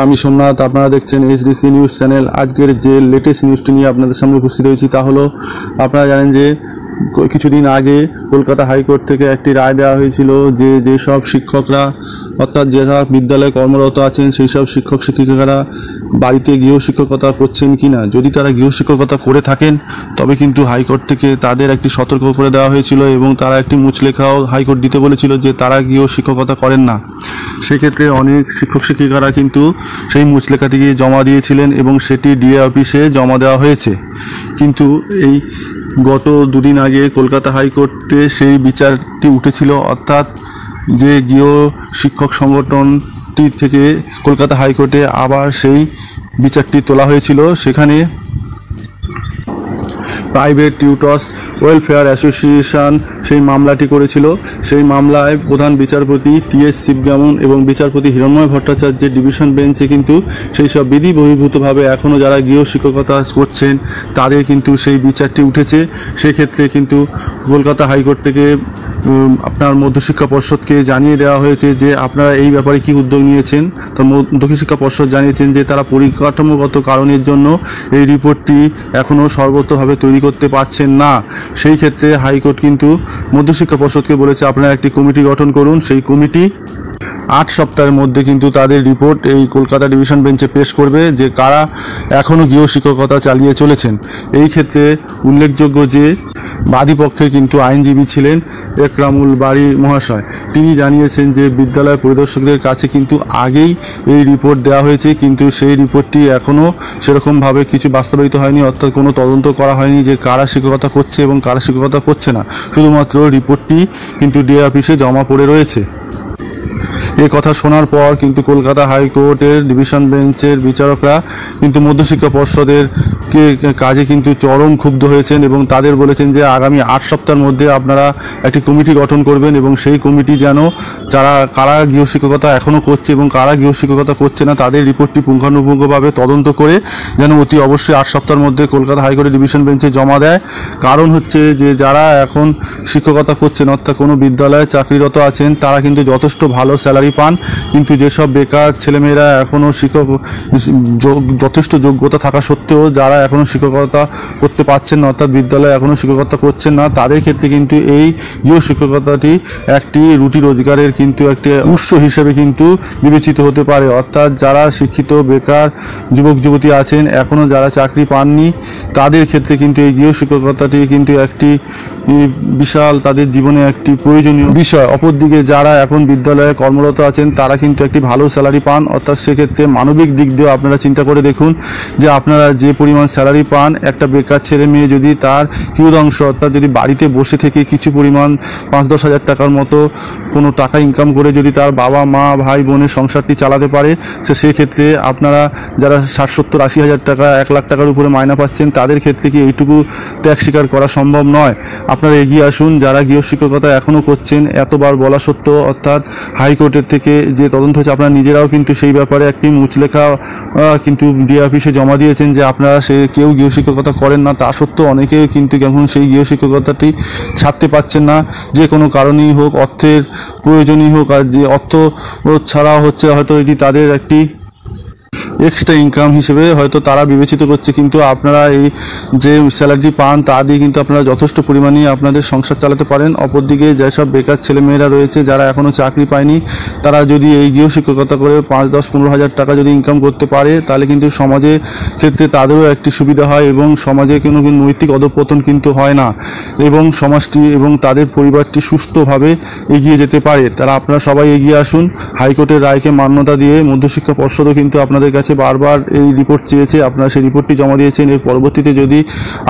আমি সোমনাথ, আপনারা দেখছেন এইচডিসি নিউজ চ্যানেল। আজকের যে লেটেস্ট নিউজটি নিয়ে আপনাদের সামনে উপস্থিত হয়েছি তা হলো, আপনারা জানেন যে কিছুদিন আগে কলকাতা হাইকোর্ট থেকে একটি রায় দেওয়া হয়েছিল যে যেসব শিক্ষকরা অর্থাৎ যারা বিদ্যালয়ে কর্মরত আছেন সেই সব শিক্ষক শিক্ষিকারা বাড়িতে গৃহশিক্ষকতা করছেন কি না, যদি তারা গৃহশিক্ষকতা করে থাকেন তবে কিন্তু হাইকোর্ট থেকে তাদের একটি সতর্ক করে দেওয়া হয়েছিল এবং তারা একটি মুচলেখাও হাইকোর্ট দিতে বলেছিল যে তারা গৃহশিক্ষকতা করেন না। সেক্ষেত্রে অনেক শিক্ষক শিক্ষিকারা কিন্তু সেই মুচলেখাটিকে জমা দিয়েছিলেন এবং সেটি ডিএ অফিসে জমা দেওয়া হয়েছে। কিন্তু এই গত দুদিন আগে কলকাতা হাইকোর্টে সেই বিচারটি উঠেছিল, অর্থাৎ যে গৃহ শিক্ষক সংগঠনটি থেকে কলকাতা হাইকোর্টে আবার সেই বিচারটি তোলা হয়েছিল। সেখানে প্রাইভেট টিউটর্স ওয়েলফেয়ার অ্যাসোসিয়েশন সেই মামলাটি করেছিল। সেই মামলায় প্রধান বিচারপতি টি.এস. শিবগামন এবং বিচারপতি হিরণময় ভট্টাচার্যের ডিভিশন বেঞ্চে কিন্তু সেই সব বিধি বহির্ভূতভাবে এখনও যারা গৃহশিক্ষকতা করছেন তাদের কিন্তু সেই বিচারটি উঠেছে। সেক্ষেত্রে কিন্তু কলকাতা হাইকোর্ট থেকে আপনার মধ্যশিক্ষা পর্ষদকে জানিয়ে দেওয়া হয়েছে যে আপনারা এই ব্যাপারে কি উদ্যোগ নিয়েছেন। তো মধ্যশিক্ষা পর্ষদ জানিয়েছেন যে তারা পরিকাঠামোগত কারণের জন্য এই রিপোর্টটি এখনও সর্বতভাবে তৈরি করতে পারছেন না। সেই ক্ষেত্রে হাইকোর্ট কিন্তু মধ্যশিক্ষা পর্ষদকে বলেছে আপনারা একটি কমিটি গঠন করুন। সেই কমিটি 8 সপ্তাহের মধ্যে কিন্তু তাদের রিপোর্ট এই কলকাতা ডিভিশন বেঞ্চে পেশ করবে যে কারা এখনও গৃহশিক্ষকতা চালিয়ে চলেছেন। এই ক্ষেত্রে উল্লেখযোগ্য যে বাদীপক্ষে কিন্তু আইনজীবী ছিলেন একরামুল বারী মহাশয়। তিনি জানিয়েছেন যে বিদ্যালয় পরিদর্শকদের কাছে কিন্তু আগেই এই রিপোর্ট দেওয়া হয়েছে, কিন্তু সেই রিপোর্টটি এখনও সেরকমভাবে কিছু বাস্তবায়িত হয়নি, অর্থাৎ কোনো তদন্ত করা হয়নি যে কারা শিক্ষকতা করছে এবং কারা শিক্ষকতা করছে না। শুধুমাত্র রিপোর্টটি কিন্তু ডিএ অফিসে জমা পড়ে রয়েছে। এই কথা শোনার পর কিন্তু কলকাতা হাইকোর্টের ডিভিশন বেঞ্চের বিচারকরা কিন্তু মধ্যশিক্ষা পর্ষদের কাজে কিন্তু চরম ক্ষুব্ধ হয়েছেন এবং তাদের বলেছেন যে আগামী 8 সপ্তাহের মধ্যে আপনারা একটি কমিটি গঠন করবেন এবং সেই কমিটি যেন কারা গৃহশিক্ষকতা এখনও করছে এবং কারা গৃহশিক্ষকতা করছে না তাদের রিপোর্টটি পুঙ্খানুপুঙ্খভাবে তদন্ত করে যেন অতি অবশ্যই 8 সপ্তাহের মধ্যে কলকাতা হাইকোর্টের ডিভিশন বেঞ্চে জমা দেয়। কারণ হচ্ছে যে যারা এখন শিক্ষকতা করছেন অর্থাৎ কোনো বিদ্যালয়ে চাকরিরত আছেন তারা কিন্তু যথেষ্ট ভালো স্যালারি পান, কিন্তু যেসব বেকার ছেলেমেয়েরা এখনও যথেষ্ট যোগ্যতা থাকা সত্ত্বেও যারা এখনও শিক্ষকতা করতে পারছেন না অর্থাৎ বিদ্যালয়ে এখনও শিক্ষকতা করছেন না তাদের ক্ষেত্রে কিন্তু এই গৃহশিক্ষকতাটি একটি রুটি রোজগারের কিন্তু একটি উৎস হিসেবে কিন্তু বিবেচিত হতে পারে। অর্থাৎ যারা শিক্ষিত বেকার যুবক যুবতী আছেন এখনও যারা চাকরি পাননি তাদের ক্ষেত্রে কিন্তু এই গৃহশিক্ষকতাটি কিন্তু একটি বিশাল তাদের জীবনে একটি প্রয়োজনীয় বিষয়। অপরদিকে যারা এখন বিদ্যালয়ে কর্মরত আছেন তারা কিন্তু একটি ভালো স্যালারি পান, অর্থাৎ সেক্ষেত্রে মানবিক দিক দিয়েও আপনারা চিন্তা করে দেখুন যে আপনারা যে পরিমাণ স্যালারি পান একটা বেকার ছেলে মেয়ে যদি তার কিয়দাংশ অর্থাৎ যদি বাড়িতে বসে থেকে কিছু পরিমাণ 5-10 হাজার টাকার মতো কোনো টাকা ইনকাম করে যদি তার বাবা মা ভাই বোনের সংসারটি চালাতে পারে সেক্ষেত্রে আপনারা যারা 60-70-80 হাজার টাকা 1 লাখ টাকার উপরে মাইনা পাচ্ছেন তাদের ক্ষেত্রে কি এইটুকু ত্যাগ স্বীকার করা সম্ভব নয়? আপনারা এগিয়ে আসুন যারা গৃহশিক্ষকতা এখনও করছেন। এতবার বলা সত্ত্বেও অর্থাৎ হাইকোর্টের থেকে যে তদন্ত হয়েছে আপনারা নিজেরাও কিন্তু সেই ব্যাপারে একটি মুচলেখা কিন্তু ডিএ অফিসে জমা দিয়েছেন যে আপনারা কেউ গৃহশিক্ষকতা করেন না, তা সত্ত্বেও অনেকেই কিন্তু এখন সেই গৃহশিক্ষকতাটি ছাড়তে পারছেন না, যে কোনো কারণেই হোক, অর্থের প্রয়োজনই হোক। আর যে অর্থ ছাড়া হচ্ছে হয়তো এটি তাদের একটি এক্সট্রা ইনকাম হিসেবে হয়তো তারা বিবেচিত করছে, কিন্তু আপনারা এই যে স্যালারি পান তা দিয়ে কিন্তু আপনারা যথেষ্ট পরিমাণে আপনাদের সংসার চালাতে পারেন। অপরদিকে যেসব বেকার ছেলেমেয়েরা রয়েছে যারা এখনও চাকরি পায়নি তারা যদি এই গৃহশিক্ষকতা করে 5-10-15 হাজার টাকা যদি ইনকাম করতে পারে তাহলে কিন্তু সমাজের ক্ষেত্রে তাদেরও একটি সুবিধা হয় এবং সমাজে কোনো নৈতিক অধঃপতন কিন্তু হয় না এবং সমাজটি এবং তাদের পরিবারটি সুস্থভাবে এগিয়ে যেতে পারে। তারা আপনারা সবাই এগিয়ে আসুন। হাইকোর্টের রায়কে মান্যতা দিয়ে মধ্যশিক্ষা পর্ষদও কিন্তু আপনাদের কাছে বারবার এই রিপোর্ট চেয়েছে, আপনারা সেই রিপোর্টটি জমা দিয়েছেন। এর পরবর্তীতে যদি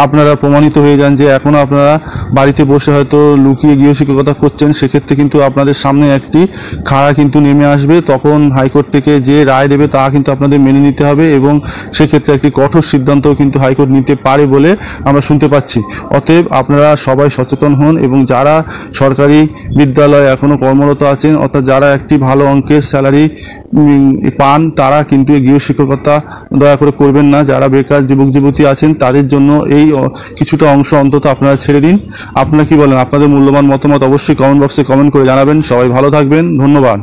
আপনারা প্রমাণিত হয়ে যান যে এখনও আপনারা বাড়িতে বসে হয়তো লুকিয়ে গৃহশিক্ষকতা করছেন সেক্ষেত্রে কিন্তু আপনাদের সামনে একটি খাড়া কিন্তু নেমে আসবে। তখন হাইকোর্ট থেকে যে রায় দেবে তা কিন্তু আপনাদের মেনে নিতে হবে এবং সেক্ষেত্রে একটি কঠোর সিদ্ধান্তও কিন্তু হাইকোর্ট নিতে পারে বলে আমরা শুনতে পাচ্ছি। অতএব আপনারা সবাই সচেতন হন এবং যারা সরকারি বিদ্যালয়ে এখনও কর্মরত আছেন অর্থাৎ যারা একটি ভালো অঙ্কের স্যালারি পান তারা কিন্তু গৃহশিক্ষকতা দয়া করে করবেন না। যারা বেকার যুবক যুবতী আছেন তাদের জন্য এই কিছুটা অংশ অন্তত আপনারা ছেড়ে দিন। আপনারা কি বলেন? আপনাদের মূল্যবান মতামত অবশ্যই কমেন্ট বক্সে কমেন্ট করে জানাবেন। সবাই ভালো থাকবেন, ধন্যবাদ।